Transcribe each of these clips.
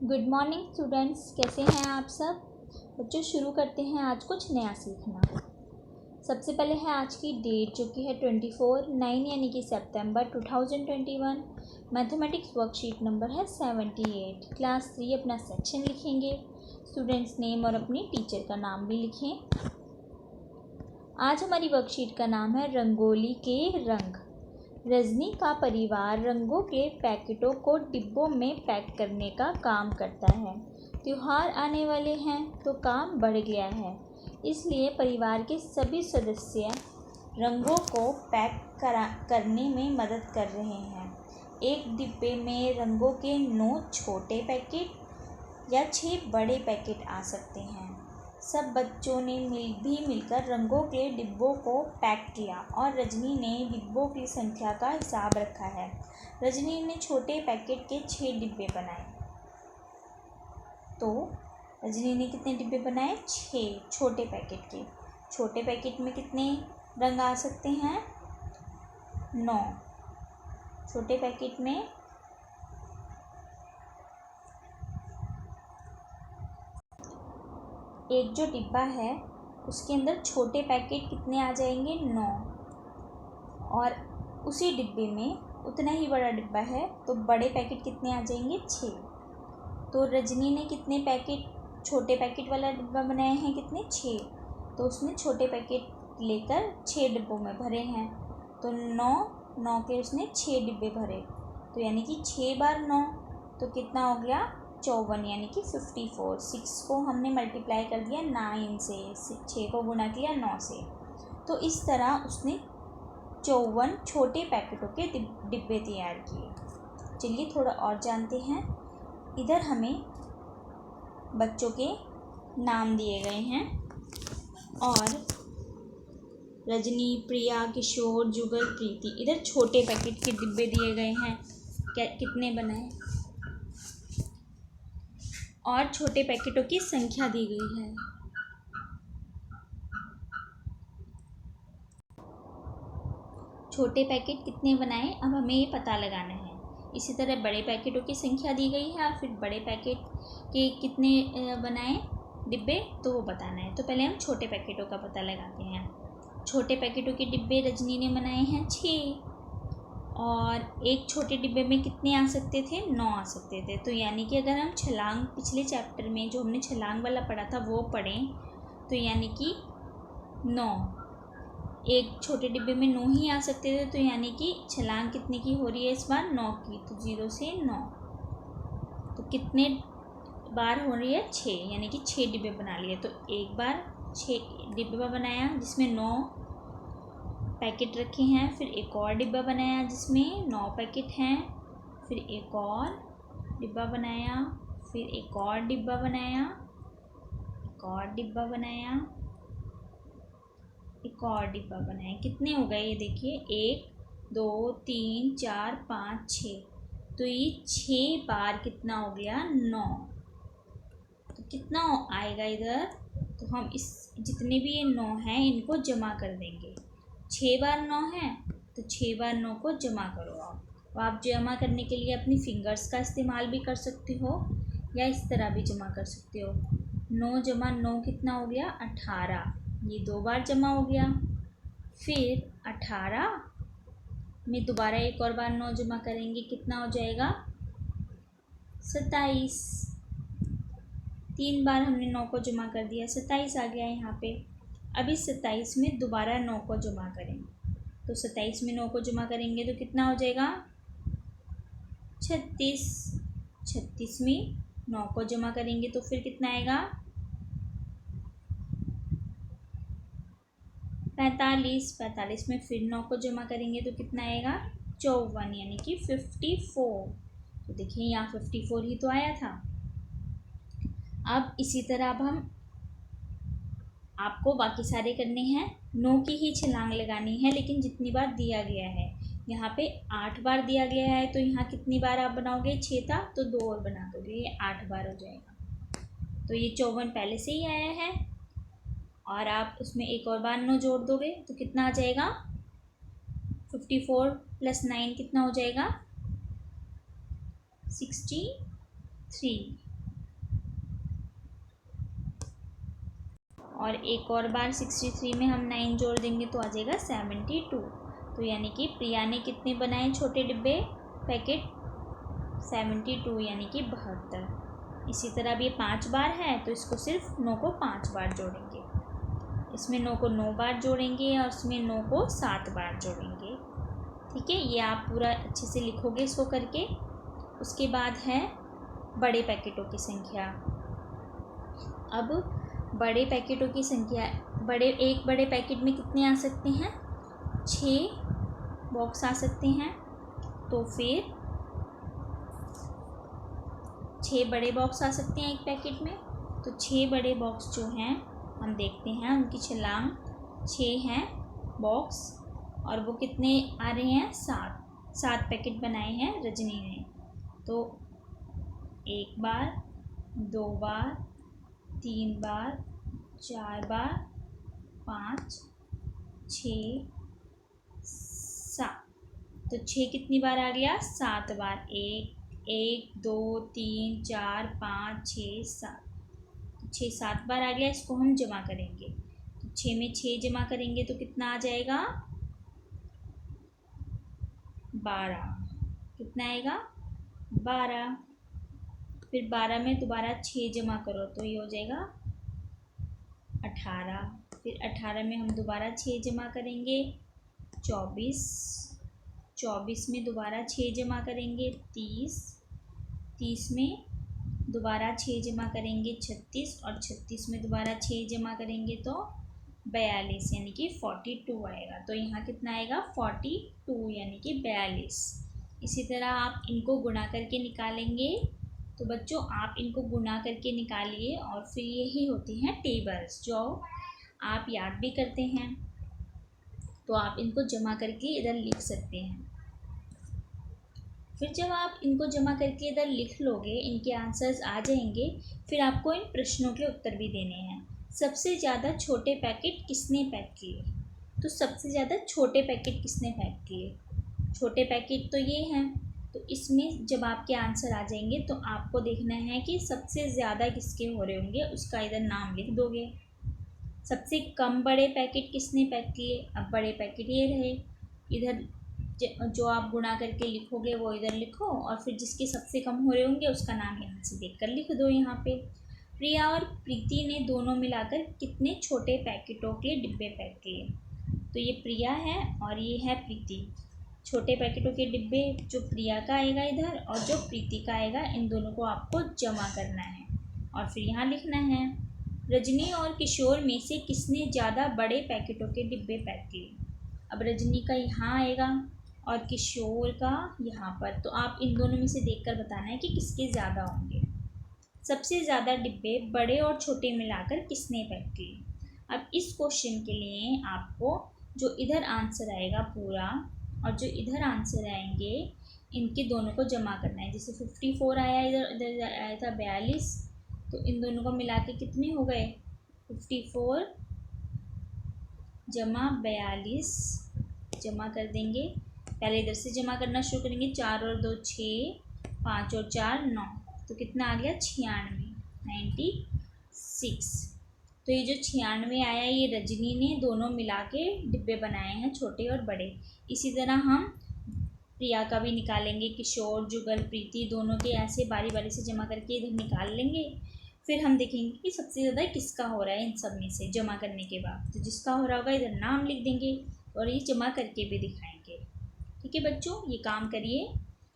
Good morning students, कैसे हैं आप सब बच्चों। शुरू करते हैं आज कुछ नया सीखना। सबसे पहले है आज की डेट जो कि है 24/9 यानी कि सितंबर 2021। मैथमेटिक्स वर्कशीट नंबर है 78। क्लास 3 अपना सेक्शन लिखेंगे। स्टूडेंट्स नेम और अपनी टीचर का नाम भी लिखें। आज हमारी वर्कशीट का नाम है रंगोली के रंग। रजनी का परिवार रंगों के पैकेटों को डिब्बों में पैक करने का काम करता है। त्योहार आने वाले हैं तो काम बढ़ गया है, इसलिए परिवार के सभी सदस्य रंगों को पैक करने में मदद कर रहे हैं। एक डिब्बे में रंगों के 9 छोटे पैकेट या 6 बड़े पैकेट आ सकते हैं। सब बच्चों ने मिलकर रंगों के डिब्बों को पैक किया और रजनी ने डिब्बों की संख्या का हिसाब रखा है। रजनी ने छोटे पैकेट के 6 डिब्बे बनाए। तो रजनी ने कितने डिब्बे बनाए? 6 छोटे पैकेट के। छोटे पैकेट में कितने रंग आ सकते हैं? 9। छोटे पैकेट में एक जो डिब्बा है उसके अंदर छोटे पैकेट कितने आ जाएंगे? 9। और उसी डिब्बे में उतना ही बड़ा डिब्बा है तो बड़े पैकेट कितने आ जाएंगे? 6। तो रजनी ने कितने पैकेट छोटे पैकेट वाला डिब्बा बनाए हैं? कितने? 6। तो उसने छोटे पैकेट लेकर 6 डिब्बों में भरे हैं। तो 9 के उसने 6 डिब्बे भरे, तो यानी कि 6 बार 9 तो कितना हो गया? 54 यानी कि 54। 6 को हमने मल्टीप्लाई कर दिया 9 से, 6 को गुणा किया 9 से। तो इस तरह उसने 54 छोटे पैकेटों के डिब्बे तैयार किए। चलिए थोड़ा और जानते हैं। इधर हमें बच्चों के नाम दिए गए हैं और रजनी, प्रिया, किशोर, जुगल, प्रीति। इधर छोटे पैकेट के डिब्बे दिए गए हैं, कितने बनाए, और छोटे पैकेटों की संख्या दी गई है। छोटे पैकेट कितने बनाए, अब हमें ये पता लगाना है। इसी तरह बड़े पैकेटों की संख्या दी गई है और फिर बड़े पैकेट के कितने बनाए डिब्बे, तो वो बताना है। तो पहले हम छोटे पैकेटों का पता लगाते हैं। छोटे पैकेटों के डिब्बे रजनी ने बनाए हैं 6, और एक छोटे डिब्बे में कितने आ सकते थे? 9 आ सकते थे। तो यानी कि अगर हम छलांग, पिछले चैप्टर में जो हमने छलांग वाला पढ़ा था वो पढ़ें, तो यानी कि 9, एक छोटे डिब्बे में 9 ही आ सकते थे। तो यानी कि छलांग कितने की हो रही है इस बार? 9 की। तो 0 से 9, तो कितने बार हो रही है? 6, यानी कि 6 डिब्बे बना लिए। तो एक बार 6 डिब्बा बनाया जिसमें 9 पैकेट रखे हैं, फिर एक और डिब्बा बनाया जिसमें 9 पैकेट हैं, फिर एक और डिब्बा बनाया, फिर एक और डिब्बा बनाया, एक और डिब्बा बनाया, एक और डिब्बा बनाया। कितने हो गए ये देखिए? 1 2 3 4 5 6। तो ये 6 बार कितना हो गया? 9। तो कितना आएगा इधर? तो हम इस जितने भी ये 9 हैं इनको जमा कर देंगे। 6 बार 9 है तो 6 बार 9 को जमा करो आप। तो आप जमा करने के लिए अपनी फिंगर्स का इस्तेमाल भी कर सकते हो या इस तरह भी जमा कर सकते हो। 9 जमा 9 कितना हो गया? 18। ये 2 बार जमा हो गया। फिर 18 में दोबारा एक और बार 9 जमा करेंगे, कितना हो जाएगा? 27। 3 बार हमने 9 को जमा कर दिया, 27 आ गया यहाँ पे। अब इस 27 में दोबारा 9 को जमा करें, तो 27 में 9 को जमा करेंगे तो कितना हो जाएगा? 36। 36 में 9 को जमा करेंगे तो फिर कितना आएगा? 45। 45 में फिर 9 को जमा करेंगे तो कितना आएगा? 54 यानी कि 54। तो देखिए यहाँ 54 ही तो आया था। अब इसी तरह अब हम आपको बाकी सारे करने हैं। 9 की ही छलांग लगानी है, लेकिन जितनी बार दिया गया है, यहाँ पे 8 बार दिया गया है, तो यहाँ कितनी बार आप बनाओगे? 6 था तो 2 और बना दोगे, ये 8 बार हो जाएगा। तो ये 54 पहले से ही आया है और आप उसमें एक और बार 9 जोड़ दोगे तो कितना आ जाएगा? 54 + 9 कितना हो जाएगा? 63। और एक और बार 63 में हम 9 जोड़ देंगे तो आ जाएगा 72। तो यानी कि प्रिया ने कितने बनाए छोटे डिब्बे पैकेट? 72 यानी कि 72। इसी तरह अब ये 5 बार है तो इसको सिर्फ 9 को 5 बार जोड़ेंगे, इसमें 9 को 9 बार जोड़ेंगे और इसमें 9 को 7 बार जोड़ेंगे। ठीक है, ये आप पूरा अच्छे से लिखोगे इसको करके। उसके बाद है बड़े पैकेटों की संख्या। अब बड़े पैकेटों की संख्या, एक बड़े पैकेट में कितने आ सकते हैं? 6 बॉक्स आ सकते हैं। तो फिर 6 बड़े बॉक्स आ सकते हैं एक पैकेट में। तो 6 बड़े बॉक्स जो हैं हम देखते हैं, उनकी छलांग 6 हैं बॉक्स, और वो कितने आ रहे हैं? 7 पैकेट बनाए हैं रजनी ने। तो 1 बार, 2 बार, 3 बार, 4 बार, 5, 6, 7। तो 6 कितनी बार आ गया? 7 बार। 1 2 3 4 5 6 7। 6 7 बार आ गया। इसको हम जमा करेंगे तो 6 में 6 जमा करेंगे तो कितना आ जाएगा? 12। कितना आएगा? 12। फिर 12 में दोबारा 6 जमा करो तो ये हो जाएगा 18। फिर 18 में हम दोबारा 6 जमा करेंगे 24। 24 में दोबारा 6 जमा करेंगे 30। 30 में दोबारा 6 जमा करेंगे 36, और 36 में दोबारा 6 जमा करेंगे तो 42 यानी कि 42 आएगा। तो यहाँ कितना आएगा? 42 यानी कि 42। इसी तरह आप इनको गुणा करके निकालेंगे। तो बच्चों आप इनको गुणा करके निकालिए, और फिर यही होते हैं टेबल्स जो आप याद भी करते हैं, तो आप इनको जमा करके इधर लिख सकते हैं। फिर जब आप इनको जमा करके इधर लिख लोगे, इनके आंसर्स आ जाएंगे, फिर आपको इन प्रश्नों के उत्तर भी देने हैं। सबसे ज़्यादा छोटे पैकेट किसने पैक किए? तो सबसे ज़्यादा छोटे पैकेट किसने पैक किए? छोटे पैकेट तो ये हैं। तो इसमें जब आपके आंसर आ जाएंगे तो आपको देखना है कि सबसे ज़्यादा किसके हो रहे होंगे, उसका इधर नाम लिख दोगे। सबसे कम बड़े पैकेट किसने पैक किए? अब बड़े पैकेट ये रहे, इधर जो आप गुणा करके लिखोगे वो इधर लिखो, और फिर जिसके सबसे कम हो रहे होंगे उसका नाम यहाँ से देखकर लिख दो यहाँ पे। प्रिया और प्रीति ने दोनों मिलाकर कितने छोटे पैकेटों के डिब्बे पैक किए? तो ये प्रिया है और ये है प्रीति। छोटे पैकेटों के डिब्बे जो प्रिया का आएगा इधर और जो प्रीति का आएगा, इन दोनों को आपको जमा करना है और फिर यहाँ लिखना है। रजनी और किशोर में से किसने ज़्यादा बड़े पैकेटों के डिब्बे पैक किए? अब रजनी का यहाँ आएगा और किशोर का यहाँ पर, तो आप इन दोनों में से देखकर बताना है कि किसके ज़्यादा होंगे। सबसे ज़्यादा डिब्बे बड़े और छोटे मिलाकर किसने पैक किए? अब इस क्वेश्चन के लिए आपको जो इधर आंसर आएगा पूरा और जो इधर आंसर आएंगे, इनके दोनों को जमा करना है। जैसे 54 आया, इधर आया था 42, तो इन दोनों को मिला के कितने हो गए? 54 जमा 42 जमा कर देंगे। पहले इधर से जमा करना शुरू करेंगे। 4 और 2 6, 5 और 4 9, तो कितना आ गया? 96। तो ये जो 96 आया, ये रजनी ने दोनों मिला के डिब्बे बनाए हैं, छोटे और बड़े। इसी तरह हम प्रिया का भी निकालेंगे। किशोर, जुगल, प्रीति दोनों के ऐसे बारी बारी से जमा करके इधर निकाल लेंगे। फिर हम देखेंगे कि सबसे ज़्यादा किसका हो रहा है इन सब में से जमा करने के बाद। तो जिसका हो रहा होगा इधर नाम लिख देंगे और ये जमा करके भी दिखाएंगे। ठीक है बच्चों, ये काम करिए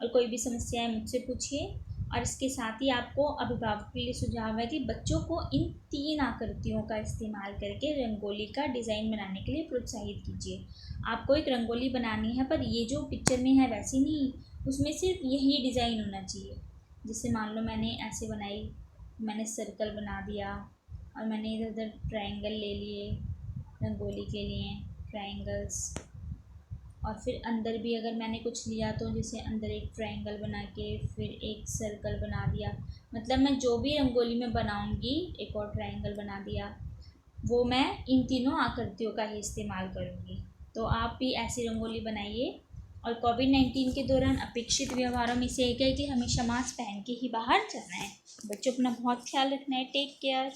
और कोई भी समस्या है मुझसे पूछिए। और इसके साथ ही आपको अभिभावक के लिए सुझाव है कि बच्चों को इन 3 आकृतियों का इस्तेमाल करके रंगोली का डिज़ाइन बनाने के लिए प्रोत्साहित कीजिए। आपको एक रंगोली बनानी है, पर ये जो पिक्चर में है वैसी नहीं, उसमें सिर्फ यही डिज़ाइन होना चाहिए। जैसे मान लो मैंने ऐसे बनाई, मैंने सर्कल बना दिया और मैंने इधर उधर ट्रायंगल ले लिए रंगोली के लिए, ट्रायंगल्स। और फिर अंदर भी अगर मैंने कुछ लिया तो जैसे अंदर एक ट्रायंगल बना के फिर एक सर्कल बना दिया। मतलब मैं जो भी रंगोली में बनाऊंगी, एक और ट्रायंगल बना दिया, वो मैं इन तीनों आकृतियों का ही इस्तेमाल करूंगी। तो आप भी ऐसी रंगोली बनाइए। और कोविड-19 के दौरान अपेक्षित व्यवहारों में से एक है कि हमेशा मास्क पहन के ही बाहर जाना है। बच्चों अपना बहुत ख्याल रखना है। Take care.